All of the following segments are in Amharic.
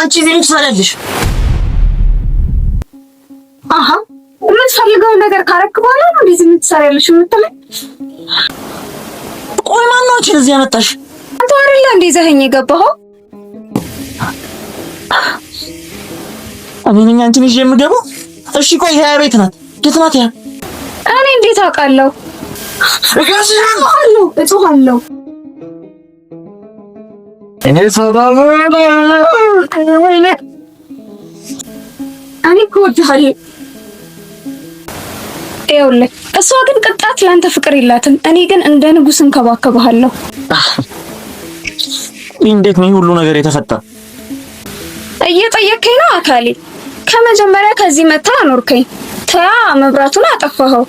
አንቺ እዚህ ምን ትሰሪያለሽ? አሃ የምትፈልገው ነገር ካረክ በኋላ ነው እዚህ ምን ትሰሪያለሽ የምትለኝ? ቆይ ማን ነው አንቺን እዚህ ያመጣሽ? አንተ አይደለ እንዴ ይዘኸኝ የገባኸው? እኔ ነኝ አንቺን ይዤ የምገባው? እሺ ቆይ ያ ቤት ናት። የት ናት ያ? እኔ እንዴት አውቃለሁ? እጮሃለሁ። እኔ ሰላም እኔ እኮ እወድሃለሁ። ይኸውልህ እሷ ግን ቅጣት ለአንተ ፍቅር የላትም። እኔ ግን እንደ ንጉስ እንከባከብሃለሁ። እንዴት ነው ሁሉ ነገር የተፈጠረ? እየጠየከኝ ነው አካሌ። ከመጀመሪያ ከዚህ መታ አኖርከኝ። ተያ መብራቱን አጠፋኸው።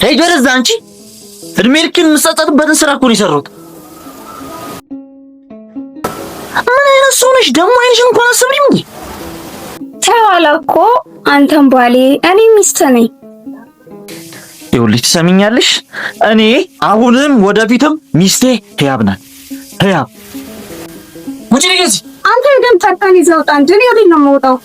ሄይ ወደዛ አንቺ። እድሜ ልክን የምትጸጸትበትን ስራ እኮ ነው የሰራሁት። ምን አይነት ሰው ነሽ ደግሞ? አይንሽን እንኳን አስብሪም እንዴ? ተዋላ እኮ አንተም ባሌ እኔ ሚስት ነኝ። ይኸውልሽ ትሰሚኛለሽ? እኔ አሁንም ወደፊትም ሚስቴ ህያብ ናት። ህያብ ውጪ ልጅ። አንተ ደም ጠጣን ይዘው ወጣ እንጂ እኔ ወዴት ነው የምወጣው?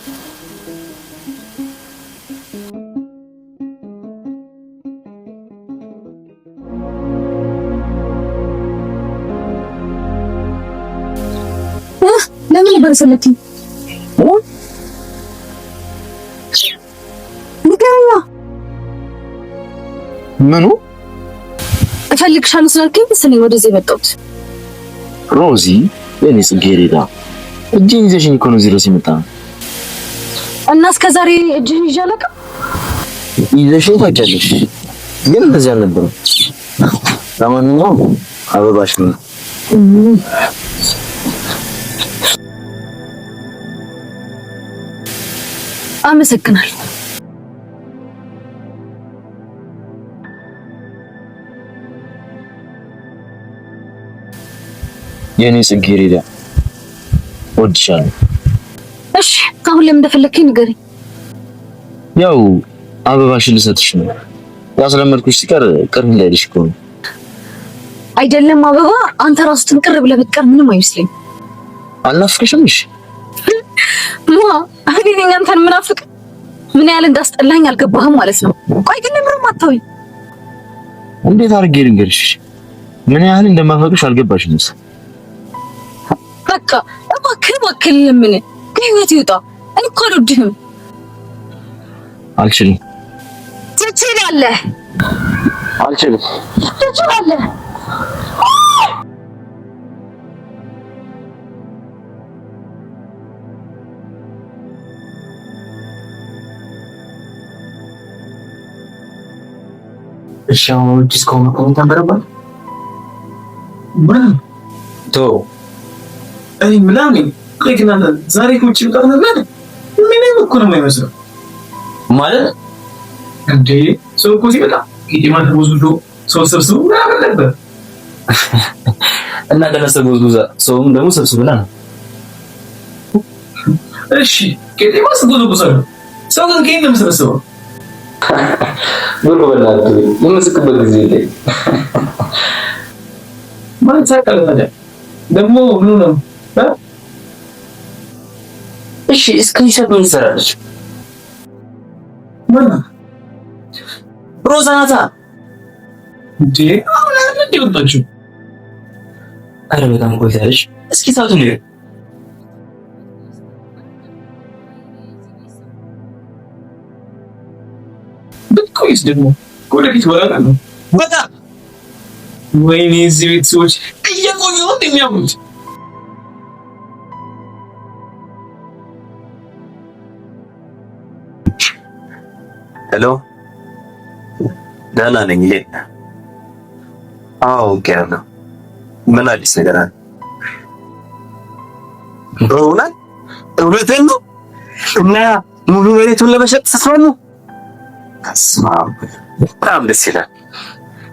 ለምን በርሰለቲ ንገረኛ። ምኑ እፈልግሻለሁ ስላልከኝ ስለኝ ወደዚህ የመጣሁት። ሮዚ የኔ ጽጌረዳ እጅን ይዘሽኝ እኮ ነው እዚህ ድረስ የመጣነው። እና እስከዛሬ እጅህን ይዤ አላውቅም። ይዘሽኝ ታውቂያለሽ፣ ግን እንደዚህ አልነበረም። ለማንኛውም አበባሽ ነው። አመሰግናለሁ። የኔ ጽጌረዳ እወድሻለሁ። እሺ አሁን ለምን እንደፈለግከኝ ንገረኝ። ያው አበባሽን ልሰጥሽ ነው። ያስለመድኩሽ ሲቀር ቅር እንዳይልሽ እኮ ነው። አይደለም አበባ፣ አንተ ራስህ ትንቅር ብለህ ብትቀር ምንም አይመስለኝም። አልናፍቅሽም? እሺ እኔ ነኝ አንተን ምናፍቅ? ምን ያህል እንዳስጠላኝ አልገባህም ማለት ነው። ቆይ ግን ለምን አታውኝ? እንዴት አድርጌ ልንገርሽ? ምን ያህል እንደማፈቅሽ አልገባሽም። በቃ እባክህ ለምን ከህይወት ይውጣ። እኔ እኮ አልወድህም። አልችልም። ትችላለህ። አልችልም። ትችላለህ። እሺ አሁን ዲስኮን ተንበረባል ቶ አይ ምናምን ከግና ዛሬ ቁጭ ብቀር ነበር። ምንም እኮ ነው የማይመስለው ማለት እንዴ። ሰው እኮ ሲመጣ ጌጤማን ወዝዶ ሰው ሰብስቦ ምናምን ነበር። እና ከነሰብ ወዝዶ ሰውም ደግሞ ሰብስብና ነው። እሺ ጌጤማ ሰብስቦ ሰው ግን ከየት ነው የምሰበስበው? ብሩ በላቱ የምስክበት ጊዜ ላይ ማን ሳቀለ ደግሞ ምን ነው? እሺ እስክሪንሾት ምን ትሰራለች? ማን ሮዛ ናታ እንዴ? አሁን አንዴ ወጣችሁ። አረ በጣም ቆይታለች። እስኪ ሳቱ ነው ብትቆይስ ደግሞ ወደፊት ወራዳ ነው በጣም። ወይኔ እዚህ ቤት ሰዎች እየቆዩ ነው እንደሚያምኑት። ሄሎ ደህና ነኝ። አዎ ገና ምን አዲስ ነገር አለ? እውነቴን ነው። እና ሙሉ መሬቱን ለመሸጥ ተስማሙ? ተስማሙ። በጣም ደስ ይላል።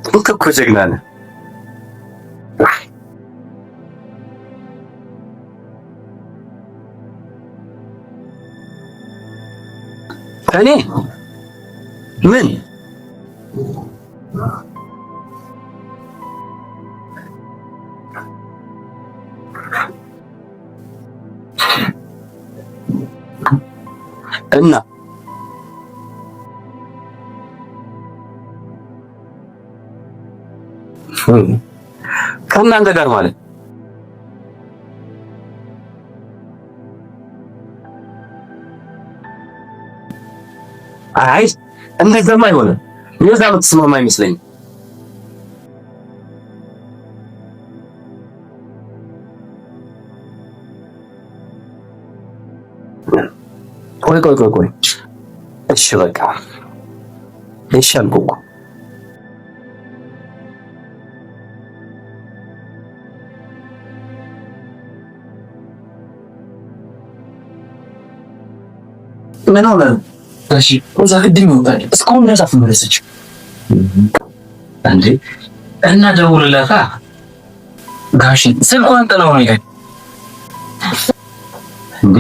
አንተ እኮ ጀግና ነህ። እኔ ምን እና ከእናንተ ጋር ማለት አይ እንደዛማ አይሆንም። የዛ የምትስማማ አይመስለኝም። ቆይ እሺ በቃ እሺ አልኩህ እኮ ምን ሆነ? እሺ እዛ ቅድም ይወጣል እስካሁን ድረስ አልተመለሰችም እንዴ? እና ደውልላታ ጋሽ ስልኳን ጥለው ነው ይሄ እንዴ?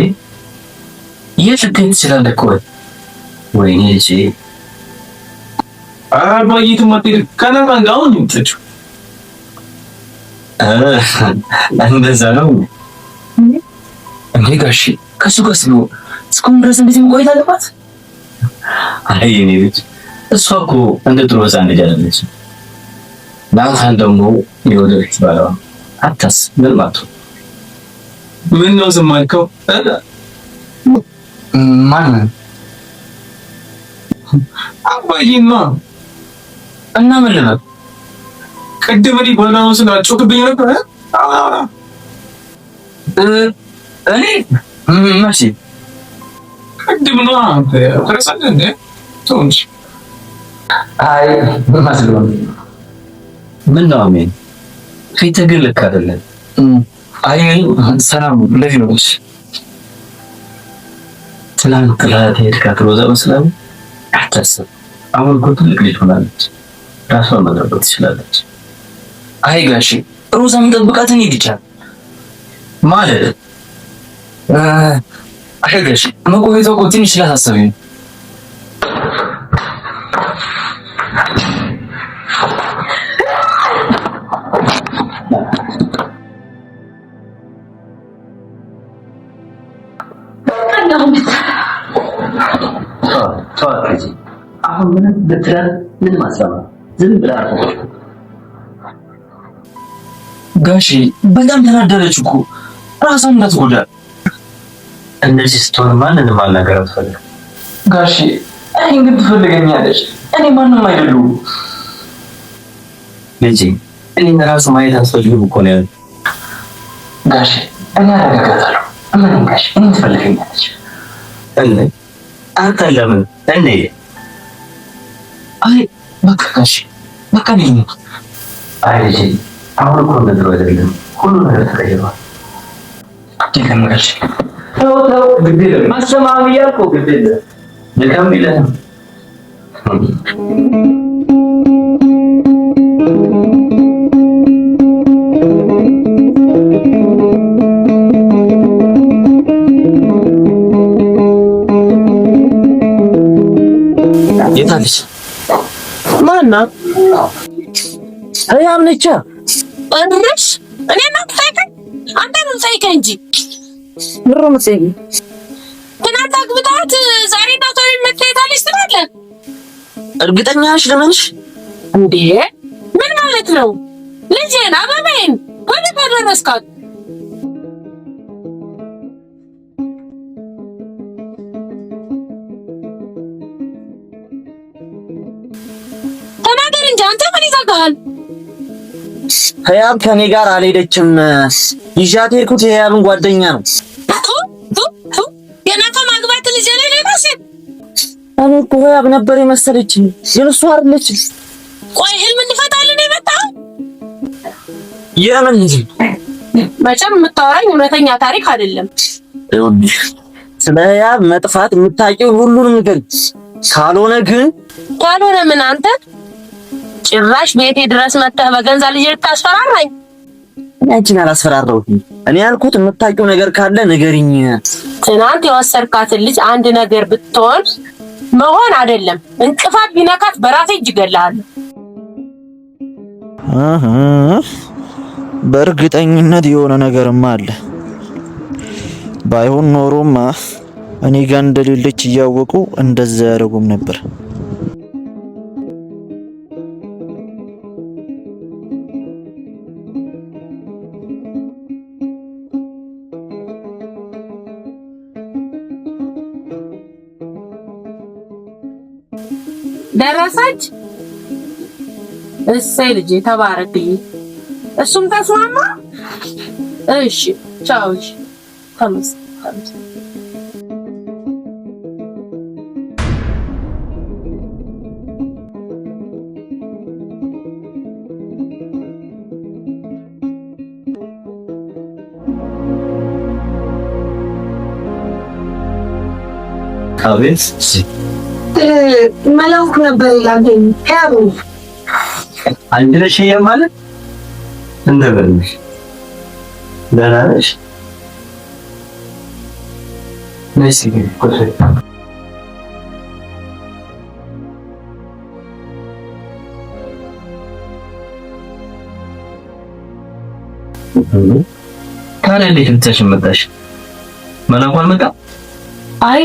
የትገኝ ትችላለህ እኮ ወይኔ እሺ አባይቱ ማጥር ከነማን ጋር ነው የምትጨው? እንደዛ ነው እንዴ ጋሽ ከሱ ጋር ነው እስካሁን ድረስ እንደዚህ መቆየት አለባት? አይ እኔ ልጅ እሷ እኮ እንደ ጥሩ ሕፃን ልጅ አይደለች። ናታን ደግሞ የወደፊት ባሏ አታስብ። ምን ማለት ነው? ምን ነው ዝም አልከው? ማን አባዬማ እና ምን ልበል? ቅድም እኔ ባሏ ስላጮክብኝ ነበር። እኔ መቼ ቅድም ነው ተረሳለ እንዴ? ቶንሽ አይ ማስሉን ምን ነው አሜን ፊትህ ግን ልክ አይደለም። አይ ሰላም ለዚህ ነው እሺ ትላንት ጥላት ሄድካት ሮዛ መስላም አታስብ። አሁን እኮ ትልቅ ልጅ ሆናለች፣ ራሷን መጠበቅ ትችላለች። አይ ጋሺ ሮዛ መጠበቃትን ይድቻል ማለት አሸገሽ መቆየቷ እኮ ትንሽ ስላሳሰበኝ አሁን ምን ብትረን ምን ማሰባ ዝም ብላ ጋሺ በጣም ተናደረች እኮ ራሷን እንዳትጎዳ። እንደዚህ ስትሆን ማንንም አልናገር አትፈልግ ጋሺ። እኔ ግን ትፈልገኛለች፣ እኔ ማንም አይደሉም ልጄ። እኔ ራሱ ማየት አስፈልግ እኮ ነው ያለው ጋሺ። እኔ አረጋጋታለሁ። ምን ጋሺ እኔ ትፈልገኛለች እኔ አንተ ለምን እኔ አይ በቃ ጋሺ በቃ ነኝ። አይ ልጄ አሁን እኮ እንደው አይደለም፣ ሁሉ ነገር ተቀይሯል። ይሄን ጋሺ ተው ግዴለ ማሰማም እያልኩ ግዴለ ለካም ይላል የታለች ማና ህያብ ነች አንደሽ እኔ ናፍቀኝ አንተ ምን ሳይከ እንጂ ምሮ መሰይ ትናንት አግብታት ዛሬ ናቶሪ መተይታለች ትላለህ። እርግጠኛ ነሽ ለምንሽ እንዴ? ምን ማለት ነው? ልጄን አበበን ወደ ተደረስካት ተናገር እንጂ አንተ ምን ይዘጋሃል? ህያብ ከኔ ጋር አልሄደችም። ይዣት ሄድኩት የህያብን ጓደኛ ነው። የናቶ ማግባት ልጅ ላይ ለማሰ እኔ እኮ ህያብ ነበር የመሰለችኝ፣ ግን እሷ አይደለችም። ቆይ ህልም እንፈታለን የመጣው የምን እንጂ መቼም የምታወራኝ እውነተኛ ታሪክ አይደለም። ይኸውልሽ ስለ ህያብ መጥፋት የምታውቂው ሁሉንም ነገር ካልሆነ ምን አንተ ጭራሽ ቤቴ ድረስ መጥተህ በገንዛ ልጅ ልታስፈራራኝ? አንቺን አላስፈራራሁትም። እኔ ያልኩት የምታውቂው ነገር ካለ ንገሪኝ። ትናንት የወሰድካትን ልጅ አንድ ነገር ብትሆን መሆን አይደለም እንቅፋት ቢነካት በራሴ እጅ እገላለሁ። በእርግጠኝነት የሆነ ነገርማ አለ። ባይሆን ኖሮማ እኔ ጋር እንደሌለች እያወቁ እንደዛ ያደርጉም ነበር። ደረሰች። እሰይ ልጄ ተባረክልኝ። እሱም ተስማማ። እሺ ቻው። እሺ ተመስገን። አቤት መላኩ ነበር ያገኝ ያሩ አንድ ነሽ ማለት እንደበልሽ ደህና ነሽ? ነሽ ግን ቆይ ታዲያ እንዴት ብቻሽን መጣሽ? መላኩ አልመጣም? አይ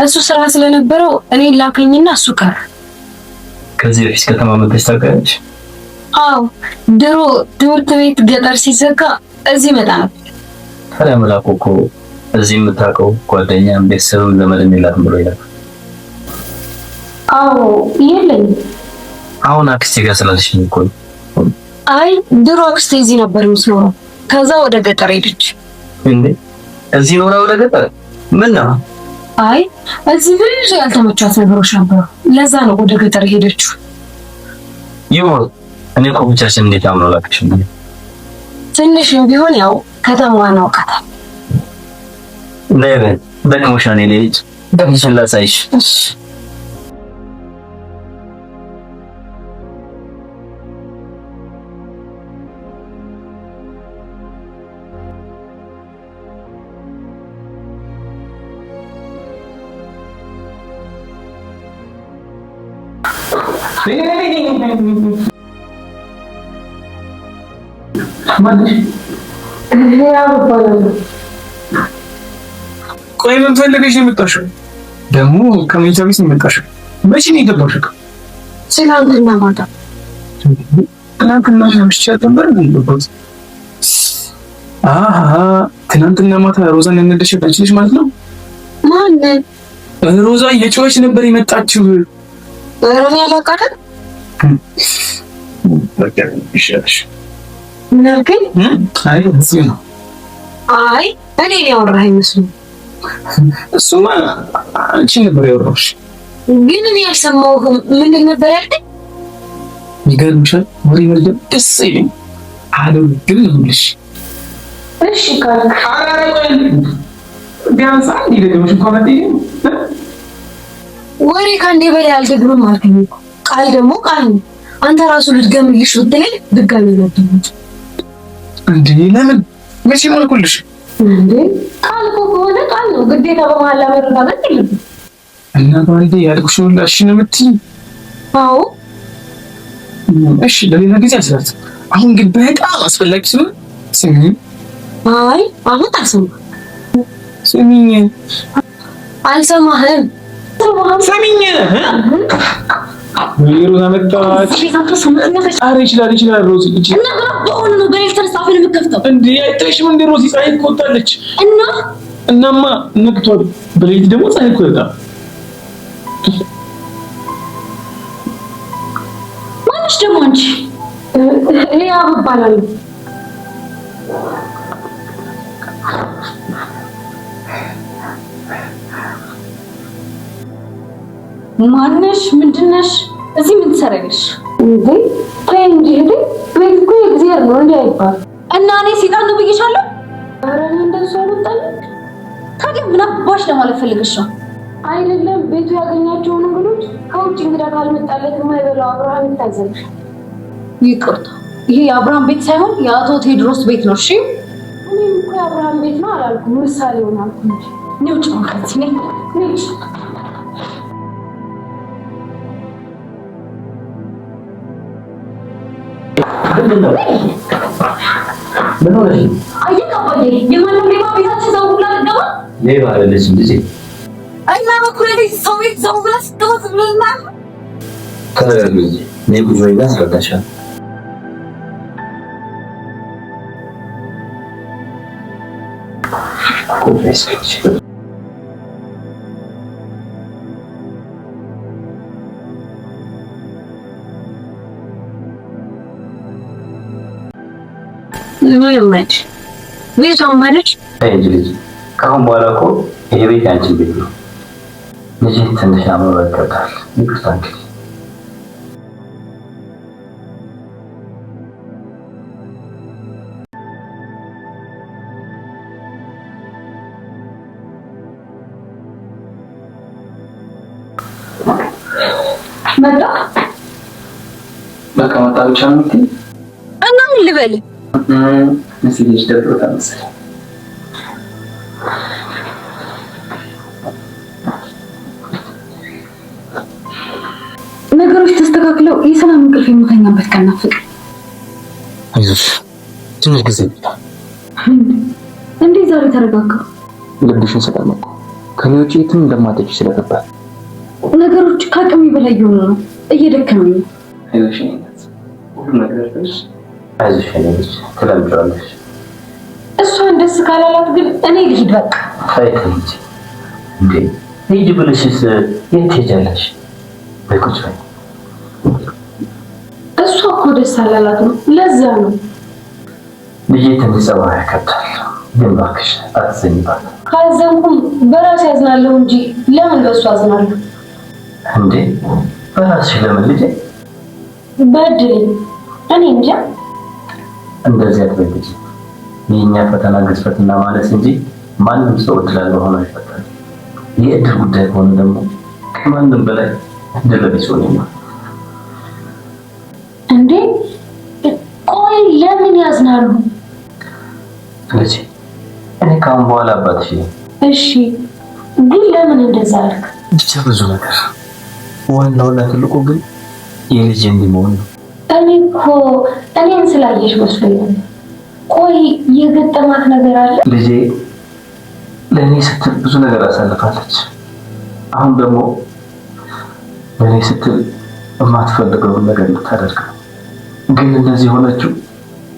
እሱ ስራ ስለነበረው እኔ ላከኝና እሱ ቀረ። ከዚህ በፊት ከተማ መጥተሽ ታውቂያለሽ? አዎ ድሮ ትምህርት ቤት ገጠር ሲዘጋ እዚህ መጣ ነበር። ታዲያ መላኩ እኮ እዚህ የምታውቀው ጓደኛም ቤተሰብም ዘመድም የላትም ብሎ ይላል። አዎ የለኝም። አሁን አክስቴ ጋር ስላለሽኝ እኮ ነው። አይ ድሮ አክስቴ እዚህ ነበር የምትኖረው፣ ከዛ ወደ ገጠር ሄደች። እንዴ እዚህ ኖራ ወደ ገጠር? ምን ነው? አይ እዚህ ብዙ ያልተመቻት ነገሮች ነበሩ፣ ለዛ ነው ወደ ገጠር ሄደችው። ይሞት እኔ እኮ ብቻሽን እንዴት አምኖ ላክሽ? ትንሽም ቢሆን ያው ከተማዋን አውቃታል። ለምን በደሞሻኔ ልጅ ደምሽን ላሳይሽ። ቆይ ምን ፈልገሽ ነው የመጣሽው? ደግሞ ከመኝታ ቤት ነው የመጣሽው? መቼ ነው የገባሽው? ትናንትና ማታ። ትናንትና ምሽት ነበር የገባሁት። አሃ ትናንትና ማታ ሮዛን ያነደሽው አንቺ ነሽ ማለት ነው? ማን? ሮዛ የጮች ነበር የመጣችው። ሮዛ ያላቃተ በቃ ይሻልሽ። ምን አልከኝ? አይ እዚህ ነው። አይ እኔ ያወራህ አይመስልም። እሱማ አንቺ ነበር ያወራሽ። ግን እኔ ያልሰማሁህም ምንድን ነበር ያልከኝ? ይገርምሻል፣ ወሬ መልደም ደስ አይለኝ አለው ግን ልልሽ። እሺ ካልክ ቢያንስ አንድ ይደግምሽ እንኳን አትይም። ወሬ ካንዴ በላይ አልደግምም አልከኝ። ቃል ደግሞ ቃል ነው። አንተ ራሱ ልትገምልሽ ብትለኝ ድጋሚ ነበር እንዴ? ለምን መቼ ማልኩልሽ እንዴ? ቃል እኮ ከሆነ ቃል ነው፣ ግዴታ በመሀል መረጋገጥ የለብንም። እና ባንዴ ያልኩሽ ሁላ እሺ ነው የምትይኝ? አዎ እሺ፣ ለሌላ ጊዜ አስራት። አሁን ግን በጣም አስፈላጊ ስለሆነ ስሚኝ። አይ አሁን አልሰማህም። ስሚኝ። አልሰማህም። ስሚኝ። ሮዛ መጣች። ኧረ ይችላል ሮዚ ልጅ እና በሆነ ነው በኤሌክትሪክ ሳፍን የምከፍተው እንዴ? አይተሽም እንዴ? ሮዚ ፀሐይ እኮ ወጣለች። እናማ ነግቷል። በሌሊት ደግሞ ፀሐይ እኮ ወጣ። ማንሽ ደግሞ አንቺ? እኔ አባባላለሁ። ማነሽ? ምንድነሽ? እዚህ ምን ትሰሪያለሽ እንዴ? ተይ እንጂ እህቴ፣ ቤት እኮ የእግዚአብሔር ነው እንዴ አይባል እና እኔ ሰይጣን ነው ብዬሻለሁ? ኧረ እኔ እንደሱ አልወጣልኝ። ታዲያ ምን አባሽ ለማለት ፈልገሽ ነው? አይደለም ቤቱ ያገኛቸውን እንግዶች ከውጭ እንግዳ ካልመጣለት የማይበላው አብርሃም ይታዘብሽ። ይቅርታ፣ ይሄ የአብርሃም ቤት ሳይሆን የአቶ ቴዎድሮስ ቤት ነው። እሺ እኔም እኮ የአብርሃም ቤት ነው አላልኩም፣ ምሳሌ ሆናል እንጂ ነው ጫንከት ነኝ ነኝ ምን ሆነሽ? አይደል አባዬ፣ የማንም ሌባ ቤታችን ዘው ብላ ልገባ? ሌባ አይደለችም ልጄ። እና በኩል ሰው ቤት ሰው ብለስ ተወት ምንና ከረጋግጂ ነይ ጉዞ ይላል አስረዳሻለሁ። ምንማች ቤቷን ማለት ልጅ ከአሁን በኋላ እኮ ይሄ ቤት ያንቺ ቤት ነው። ልጅ ትንሽ አመበከታል። ይቅርታ እንግዲህ መጣ በቃ መጣ ብቻ ነው እንዴ? እና ምን ልበል? እዚህ ልጅ ደብሮታል መሰለኝ። ነገሮች ተስተካክለው የሰላም እንቅልፍ የምተኛበት ቀን ናፍቅ። አይዞሽ ትንሽ ጊዜ ብቻ። እንዴ ዛሬ ተረጋጋ። ልብሽን ሰላም እኮ ከኔ ውጪ የትም እንደማትሄጂ ስለገባኝ ነገሮች ከአቅሜ በላይ እየሆኑ ነው። እየደከመኝ ነው። አይዞሽ ሁሉ ነገር ደስ አይዞሽ ልጅ ትለምጃለሽ። እሷን ደስ ካላላት ግን እኔ ልሂድ በቃ። ታይተንጂ እንዴ ሂጂ ብለሽስ የት ትሄጃለሽ? በቁጭ በይ። እሷ እኮ ደስ አላላት ነው። ለዛ ነው ልጄ ትንሽ ጸባይ ያከብዳል። ግን እባክሽ አትዘኝባት። ካዘንኩም በራሴ አዝናለሁ እንጂ ለምን በእሱ አዝናለሁ? እንዴ በራስሽ ለምን ልጄ? በድል እኔ እንጃ። እንደዚህ አትበይጂ። የኛ ፈተና ግዝፈትና ማለት እንጂ ማንም ሰው እድል ሆኖ አይፈጠርም። የእድል ጉዳይ ከሆነ ደግሞ ከማንም በላይ እድል ቢስ ሆነኛል። እንዴ ቆይ ለምን ያዝናሉ? ልጄ እኔ ካሁን በኋላ አባትሽ ነኝ። እሺ ግን ለምን እንደዛ አልክ? ብቻ ብዙ ነገር ዋናውና ትልቁ ግን የልጅ እንዲመሆን ነው። እኔ እኮ እኔን ስላየሽ መስሎኝ ነው። ቆይ የገጠማት ነገር አለ? ልጄ ለእኔ ስትል ብዙ ነገር አሳልፋለች። አሁን ደግሞ ለእኔ ስትል የማትፈልገውን ነገር ልታደርግ ነው። ግን እንደዚህ ሆነችው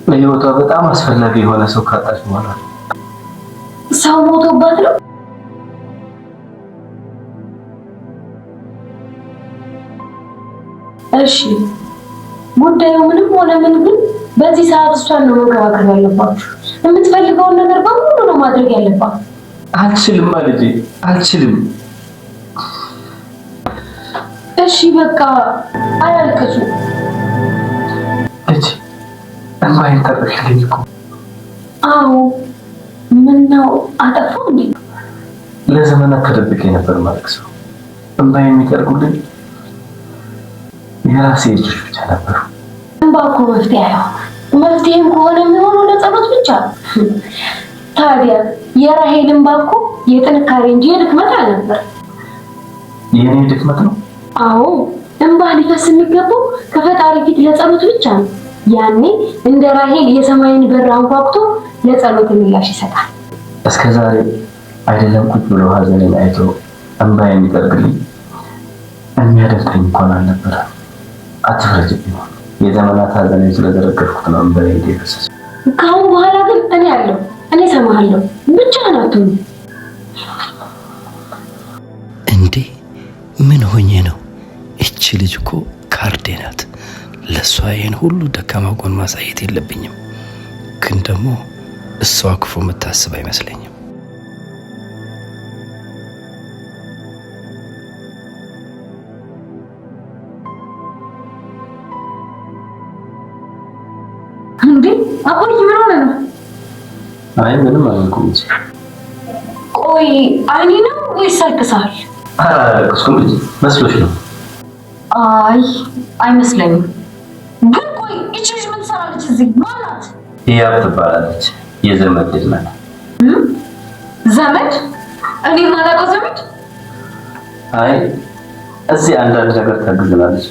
ለህይወቷ በጣም አስፈላጊ የሆነ ሰው ካጣች በኋላ ነው። ሰው ሞቶባት ነው? እሺ ጉዳዩ ምንም ሆነ ምን ግን በዚህ ሰዓት እሷን ነው መንከባከብ ያለባችሁ። የምትፈልገውን ነገር በሙሉ ነው ማድረግ ያለባት። አልችልም ልጄ አልችልም። እሺ በቃ አያልቅሱ። ልጄ እንባዬን ታጠፊልኝ እኮ። አዎ ምነው አጠፋው እንዴ? ለዘመናት ተደብቄ ነበር ማለቅሰው። እንባዬን የሚጠርጉልኝ የራሴ ልጆች ብቻ ነበሩ። እንባ እኮ መፍትሄ አይሆንም። መፍትሄም ከሆነ የሚሆነው ለጸሎት ብቻ። ታዲያ የራሄል እንባ እኮ የጥንካሬ እንጂ የድክመት አልነበር። የኔ ድክመት ነው? አዎ እንባ ሊፈስ የሚገባው ከፈጣሪ ፊት ለጸሎት ብቻ ነው። ያኔ እንደ ራሄል የሰማይን በር አንኳኩቶ ለጸሎት ምላሽ ይሰጣል። እስከዛሬ አይደለም ቁጭ ብሎ ሀዘኔን አይቶ እንባ የሚጠርግልኝ የሚያደርገኝ እንኳን አልነበረ። አትፍረጅብኝ። የዘመናት ሀዘኔን ስለዘረገፍኩት ነው እንባዬ የፈሰሰው። ከአሁን በኋላ ግን እኔ አለሁ። እኔ እሰማሃለሁ። ብቻህን አትሁን። እንዴ ምን ሆኜ ነው? እቺ ልጅ እኮ ካርዴ ናት። ለሷ ይሄን ሁሉ ደካማ ጎን ማሳየት የለብኝም። ግን ደግሞ እሷ ክፉ የምታስብ አይመስለኝም። እንዴ አባዬ ምን ሆነ ነው? አይ ምንም አልኩኝ እንጂ። ቆይ አይኔ ነው ወይስ አልቅሰሃል? አላልቅስኩም ልጄ፣ መስሎሽ ነው? አይ አይመስለኝም። ግን ቆይ እቺ ልጅ ምን ትሰራለች እዚህ? ማናት? ህያብ ትባላለች። የዘመድ ልጅ ናት። ዘመድ? እኔ ማላውቀው ዘመድ? አይ እዚህ አንዳንድ ነገር ታግዘናለች።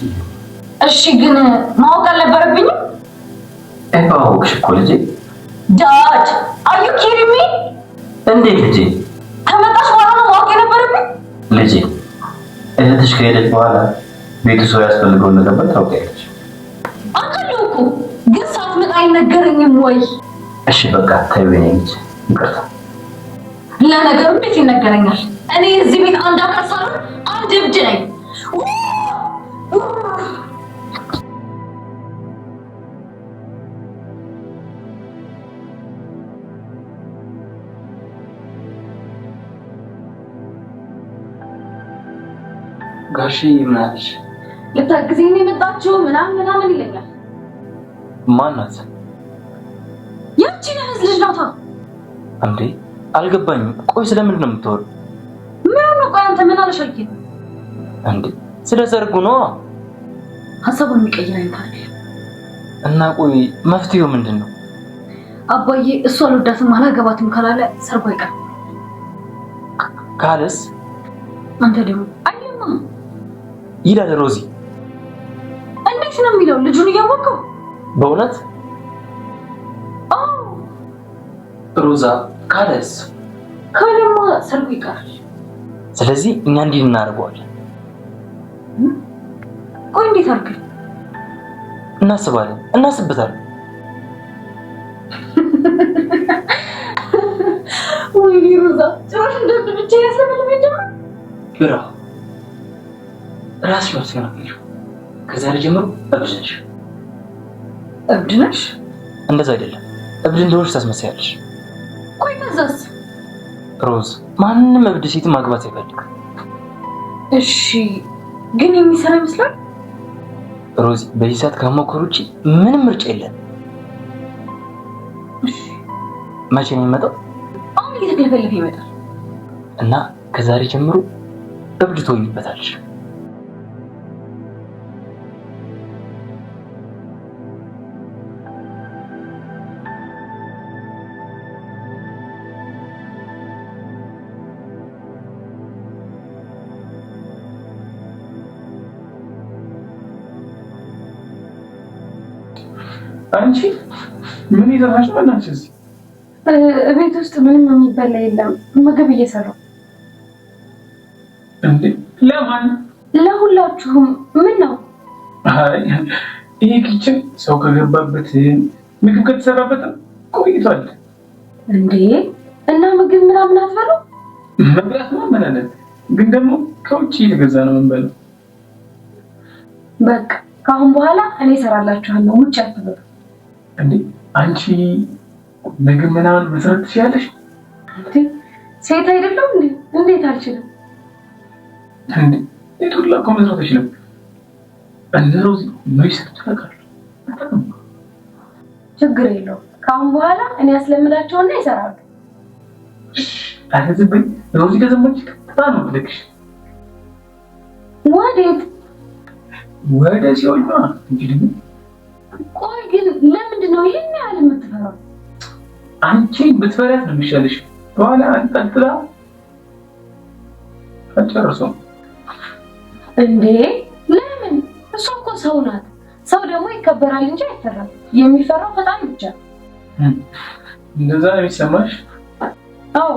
እሺ ግን ማወቅ አልነበረብኝም? ባወቅሽ እኮ ልጄ። ዳድ አዩ ኪሪሚ? እንዴት ልጄ? ከመጣሽ በኋላ ነው ማወቅ የነበረብኝ? ልጄ እህትሽ ከሄደች በኋላ ቤቱ ሰው ያስፈልገውን ነገር ታውቂያለሽ። አውቃለሁ እኮ ግን ሳትመጣ አይነገረኝም ወይ? እሺ በቃ ተይው የኔ ልጅ ይቅርታ። ለነገሩ እንዴት ይነገረኛል? እኔ እዚህ ቤት አንድ አካል ሳልሆን አንድ እብድ ነኝ። ጋሺ ምን አለሽ? ልታግዘኝ ነው የመጣችው ምናምን ይለኛል። ማን ናት? ያቺ ነህዝ ልጅ ናታ። እንዴ አልገባኝም። ቆይ ስለምንድን ነው የምታወሪው? ምን ነው? ቆይ አንተ ምን አለሽ አልከኝ? እንዴ ስለ ሰርጉ ነው። ሀሳቡን የሚቀይረኝ ታዲያ እና ቆይ መፍትሄው ምንድን ነው? አባዬ እሷ አልወዳትም አላገባትም ካላለ ሰርጉ አይቀርም። ካለስ? አንተ ደግሞ አይማ ይላል ሮዚ። እንዴት ነው የሚለው? ልጁን እያወቀው በእውነት? አዎ ሮዛ ካለስ? ካለማ ሰርጉ ይቀራል። ስለዚህ እኛ እንዲህ እናደርገዋለን። ቆይ እንዴት አድርገን እናስብበታለን። ወይ ሮዛ ጭራሽ እንደብድ ብቻ ያሰበልም ይጀምር ግራ ራስሽ መስከረም ከዛሬ ጀምሮ እብድ ነሽ። እብድ ነሽ? እንደዛ አይደለም፣ እብድ እንደሆንሽ ታስመስያለሽ። ቆይ ከዛስ? ሮዝ ማንም እብድ ሴት ማግባት አይፈልግም። እሺ ግን የሚሰራ ይመስላል። ሮዚ በዚህ ሰዓት ከመሞከር ውጪ ምንም ምርጫ የለም። እሺ መቼ ነው የሚመጣው? አሁን እየተገለፈለፈ ይመጣል። እና ከዛሬ ጀምሮ እብድ ትሆኝበታለሽ። አንቺ ምን ይዘራሽ ነው? እናንቺ እዚህ ቤት ውስጥ ምንም የሚበላ የለም። ምግብ እየሰራሁ። እንዴ ለማን? ለሁላችሁም። ምን ነው? አይ ይሄ ኪችን ሰው ከገባበት ምግብ ከተሰራበት ቆይቷል። እንዴ እና ምግብ ምናምን አትበሉ? መብላት ነው ማለት ግን ደግሞ ከውጭ የተገዛ ነው የምንበላው። በቃ ከአሁን በኋላ እኔ እሰራላችኋለሁ። ውጭ አትበሉ። እንዴ አንቺ ምግብ ምናምን መስራት ትችያለሽ? እንዴ ሴት አይደለም እንዴ? እንዴት አልችልም? እንዴ የቱላ እኮ መስራት አይችልም። እንደሮዚ ነው ይሰርታል። ችግር የለውም። ከአሁን በኋላ እኔ አስለምዳቸውና ይሰራሉ። አለዝብኝ ሮዚ ከዘመች በጣም ነው ልክሽ። ወዴት? ወደ ሲኦል ነው እንግዲህ። ቆይ ግን ለምንድን ነው ይሄን ያህል የምትፈራው? አንቺ ብትፈሪያት ነው የሚሻልሽ። በኋላ አንጠልጥላ አጨርሰው። እንዴ ለምን? እሷ እኮ ሰው ናት። ሰው ደግሞ ይከበራል እንጂ አይፈራም። የሚፈራው ፈጣሪ ብቻ። እንደዛ ነው የሚሰማሽ? አዎ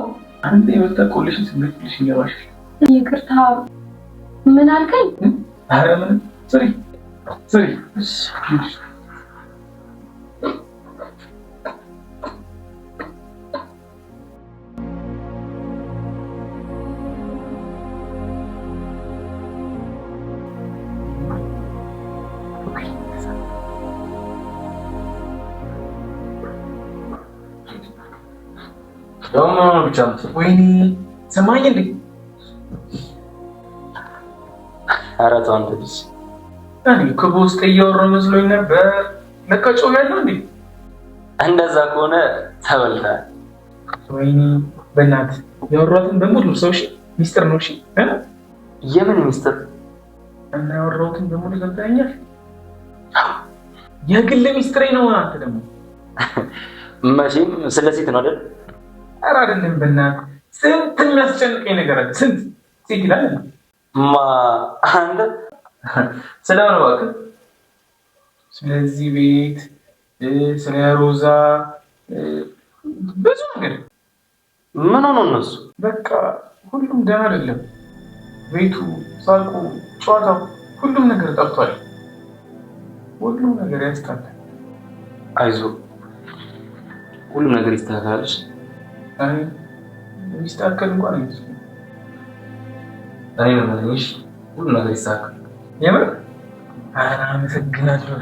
አንዴ የምታቆልሽ ስንገትልሽ ይገባሽ። ይቅርታ ምን አልከኝ? ኧረ ምን ስሪ ወይኔ ሰማኝ እንዴ? ኧረ ተው አንተ ልጅ። እኔ እኮ በውስጥ እያወራሁ መስሎኝ ነበር። ለካ ጮኸያለሁ እንዴ? እንደዛ ከሆነ ተበልተሃል። ወይኔ በእናትህ ያወራሁትን በሙሉ ሰው እሺ፣ ሚስጥር ነው እሺ። የምን ሚስጥር? እና ያወራሁትን በሙሉ ገብቶኛል። የግል ሚስጥሬ ነው። አንተ ደግሞ መቼም ስለ ሴት ነው አይደል? ኧረ አይደለም በእናትህ ስንት የሚያስጨንቀኝ ነገር አለ። ስንት ሴት ይላል ማ አንተ ስለምን እባክህ? ስለዚህ ቤት ስለ ሮዛ ብዙ ነገር። ምን ሆኖ እነሱ? በቃ ሁሉም ደህና አይደለም። ቤቱ፣ ሳቁ፣ ጨዋታው ሁሉም ነገር ጠፍቷል። ሁሉም ነገር ያስጠላል። አይዞህ ሁሉም ነገር ይስተካከላል። አይ የሚስተካከል እንኳን አይመስልም። እኔ ነው ሁሉም ነገር ይስተካከላል። የምር አመሰግናለሁ።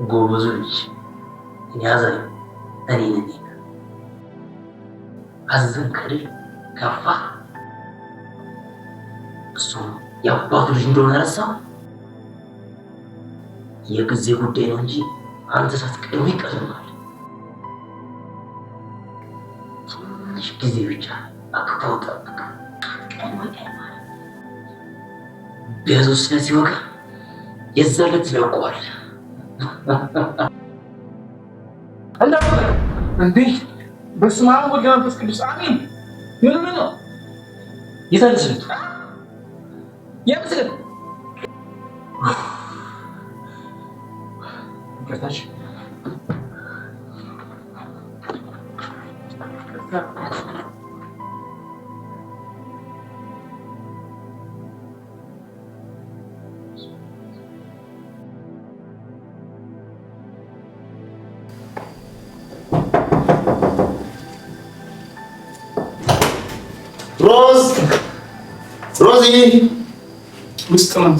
ጎበዙ ልጅ ያዘኝ እኔ ነኝ። አዘንከሪ ከፋ እሱ የአባቱ ልጅ እንደሆነ ረሳው። የጊዜ ጉዳይ ነው እንጂ አንተ ሳትቀድም ይቀድማል። ትንሽ ጊዜ ብቻ አክተው ጠብቅ። ቢያዙ ስለዚህ ወጋ የዛ ዕለት ለቋል። እንዴ በስመ አብ ወወልድ ወመንፈስ ቅዱስ አሜን። ምን ነው ይተልስልት የምስል ከታች ሮዚ ውስጥ ነው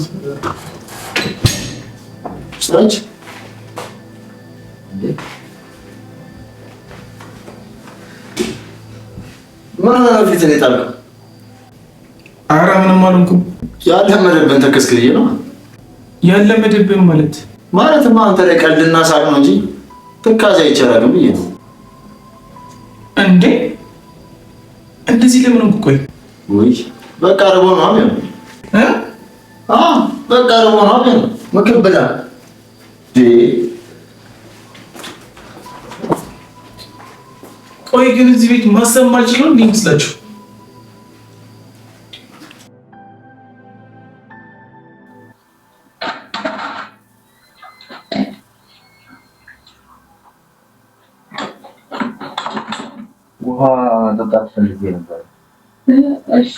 ስራች ምን ነው ፊት ነው የጣልከው? ኧረ ምንም አልሆንኩም። ያለመደብን ተከስክዬ ነው። ያለመደብን ማለትማ አንተ ላይ ቀልድና ሳቅ ነው እንጂ ትካዜ አይቻልም ብዬ ነው። እንዴ እንደዚህ ለምን ሆንኩ? ቆይ ወይ በቃ ረቦ ነው አሜን። በቃ ረቦ ነው አሜን። መከበዳ ቆይ ግን እዚህ ቤት ማሰብ ማልችለው እንዴ ይመስላችሁ? ውሃ መጠጣት ፈልጌ ነበር። እሺ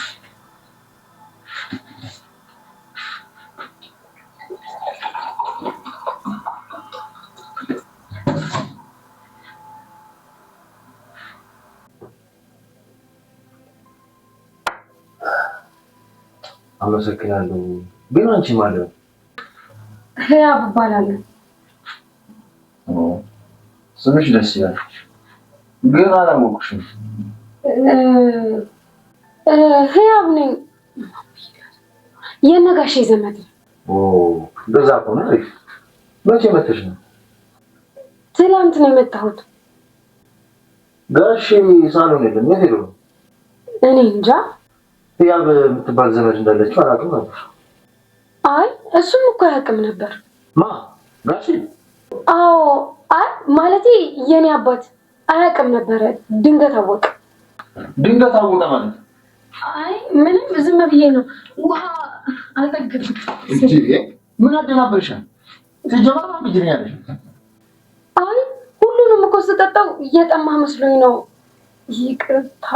አመሰግናለሁ። ግን አንቺ ማለት ነው? ህያብ እባላለሁ። ስምሽ ደስ ይላል። ግን አላወቅሽም። ህያብ ነኝ። የነጋሼ ዘመድ ነው። እንደዛ ከሆነ አሪፍ። መቼ መተሽ ነው? ትላንት ነው የመጣሁት። ጋሼ ሳሎን የለም። የት ሄዶ ነው? እኔ እንጃ። ህያብ የምትባል ዘመድ እንዳለችው አላውቅም ነበር። አይ እሱም እኮ አያውቅም ነበር። ማ ጋሼ? አዎ። አይ ማለቴ የኔ አባት አያውቅም ነበረ። ድንገት አወቀ። ድንገት አወቀ ማለት? አይ ምንም ዝም ብዬ ነው። ውሃ አልጠግብም። እንዴ ምን አደናበርሻል? ተጀመረ ብጅኛለሽ። አይ ሁሉንም እኮ ስጠጣው እየጠማ መስሎኝ ነው። ይቅርታ።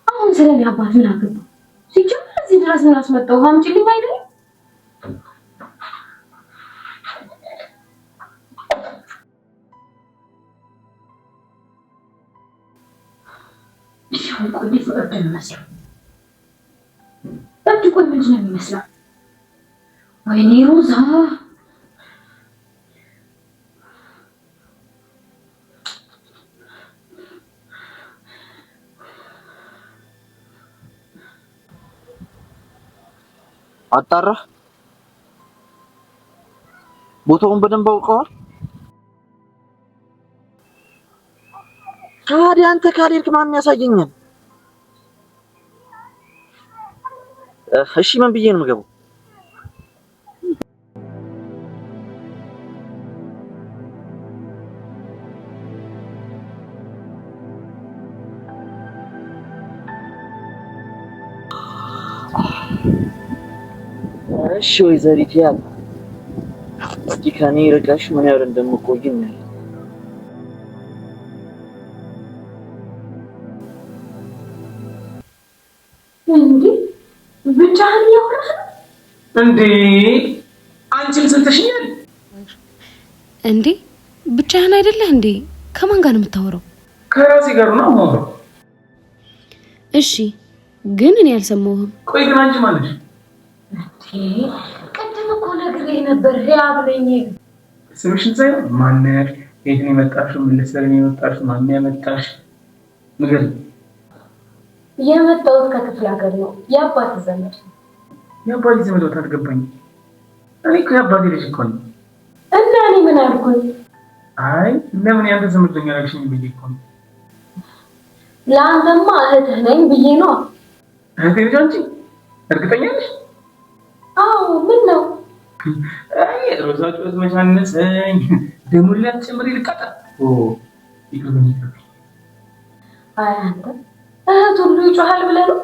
አሁን ስለኔ አባት ምን አገባው? ሲጀምር እዚህ ድረስ ምን አስመጣው? አምጪልኝ አይደል? ቆይ ፍቅር የሚመስለው እብድ። ቆይ ምንድን ነው የሚመስለው? ወይኔ ሮዛ አጣራ ቦታውን በደንብ አውቀዋል። ታዲያ አንተ ካልሄድክ ማን ያሳየኛል? እሺ ምን ብዬ ነው የምገባው? እሺ ወይዘሪት ያለ እስቲ ከኔ ርቀሽ ምን ያህል እንደምቆይ ነው እንዴ ብቻህን ያወራህ እንዴ አንቺም ሰምተሽኛል እንዴ ብቻህን አይደለህ እንዴ ከማን ጋር ነው የምታወራው ከራሴ ጋር ነው የማወራው እሺ ግን እኔ አልሰማሁም ቆይ ግን አንቺ ማለት ቅድም እኮ ነግሬህ ነበር ያብለኝ ስምሽን ሳይሆን ማን የት ነው የመጣሽው ምን ልትሰሪ ነው የመጣሽው ማን ያመጣሽ ነገር የመጣሁት ከክፍለ ሀገር ነው የአባት ዘመድ የአባቴ ዘመድ አልገባኝ እኔ እኮ የአባቴ ልጅ እኮ ነኝ እና እኔ ምን አልኩኝ አይ ለምን ያንተ ዘመድ ነኝ አልሽኝ ብዬ እኮ ነው ለአንተማ እህትህ ነኝ ብዬ ነው እህቴ ልጅ አንቺ እርግጠኛ ነሽ አዎ ምን ነው አይ ሮዛጭ መቻነሰኝ ደሙላት ጨምሪ ልቀጣ ይገርም አይ አንተ እህት ሁሉ ይጮሃል ብለህ ነው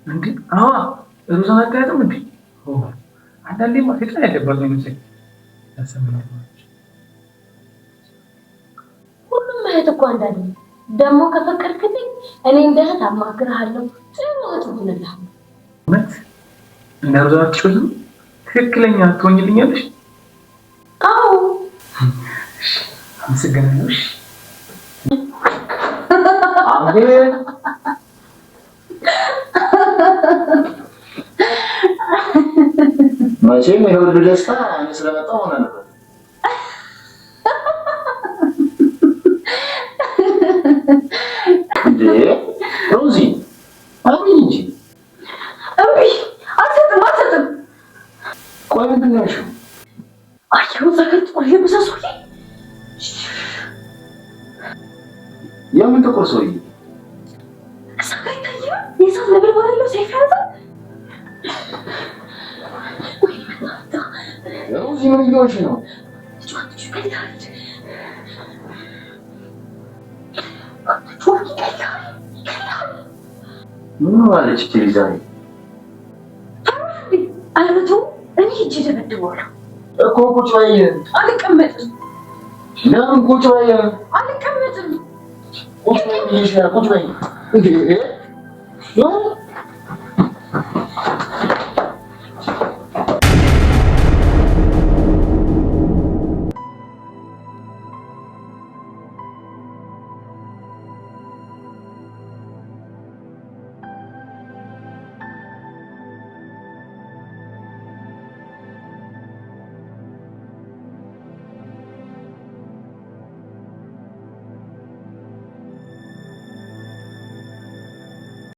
እንዴ አዋ ሮዛን አታያትም እንዴ አንዳንዴ ማፍጫ ያለባት ነው እንጂ ያሰማኛል ሁሉም እህት እኮ አንዳንዴ ደግሞ ከፈቀድክልኝ እኔ እንደ እህት አማክርሃለሁ ጥሩ እህት ትሆንልህ እውነት እና ሮዛን ትችሉ ትክክለኛ ትሆኝልኛለሽ አዎ አመሰግናለሁ አሜን መቼም ይኸውልህ ደስታ እኔ ስለመጣሁ ሆነ ነበር እንዴ ሮዚ አሚን እንጂ አትሰጥም ቆይ ምንድን ነው ያልሽው አየሁ ዘከት ቆይ በሳሶኪ የምን ጥቁር ሰውዬ ሰከታየ የሰው ነበር ባለው ሳይፈዛ ሮዚ ምን እየሆንሽ ነው ምን ማለት ትይዛይ አለቱ እኔ እጄ ደበደበዋለሁ እኮ ቁጭ በይ አልቀመጥም ለምን ቁጭ በይ አልቀመጥም ቁጭ በይ ቁጭ በይ